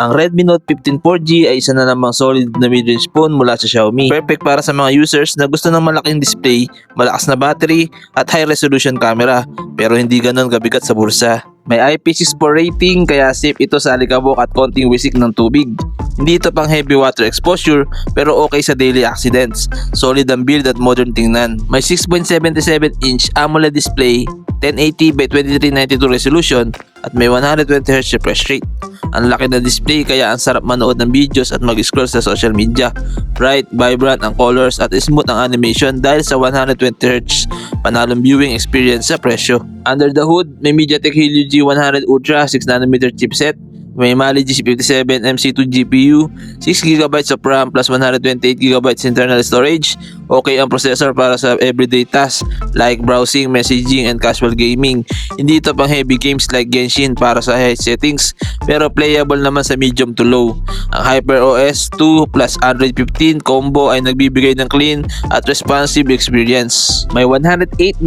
Ang Redmi Note 15 4G ay isa na namang solid na mid-range phone mula sa Xiaomi. Perfect para sa mga users na gusto ng malaking display, malakas na battery at high resolution camera pero hindi ganon kabigat sa bulsa. May IP64 rating kaya safe ito sa alikabok at konting wisik ng tubig. Hindi ito pang heavy water exposure pero okay sa daily accidents. Solid ang build at modern tingnan. May 6.77-inch AMOLED display, 1080 by 2392 resolution at may 120Hz refresh rate. Ang laki na display kaya ang sarap manood ng videos at mag-scroll sa social media. Bright, vibrant ang colors at smooth ang animation dahil sa 120Hz panalong viewing experience sa presyo. Under the hood, may MediaTek Helio G100 Ultra 6nm chipset, may Mali G57 MC2 GPU, 6GB of RAM plus 128GB internal storage. Okay ang processor para sa everyday tasks like browsing, messaging, and casual gaming. Hindi ito pang heavy games like Genshin para sa high settings pero playable naman sa medium to low. Ang HyperOS 2 plus Android 15 combo ay nagbibigay ng clean at responsive experience. May 108MP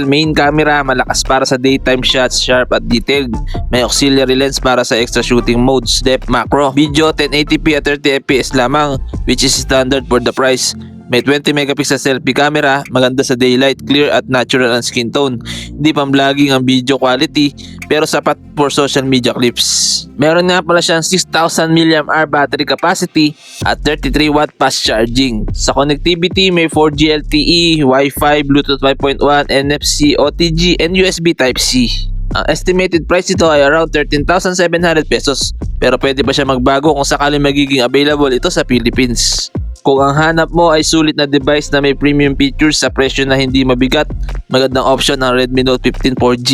main camera, malakas para sa daytime shots, sharp at detailed. May auxiliary lens para sa extra shooting modes, depth macro. Video 1080p at 30fps lamang which is standard for the price. May 20MP selfie camera, maganda sa daylight, clear at natural ang skin tone. Hindi pang vlogging ang video quality pero sapat for social media clips. Meron nga pala siyang 6,000 mAh battery capacity at 33W fast charging. Sa connectivity, may 4G LTE, Wi-Fi, Bluetooth 5.1, NFC, OTG, and USB Type-C. Ang estimated price nito ay around 13,700 pesos pero pwede pa siya magbago kung sakaling magiging available ito sa Philippines. Kung ang hanap mo ay sulit na device na may premium features sa presyo na hindi mabigat, magandang option ang Redmi Note 15 4G.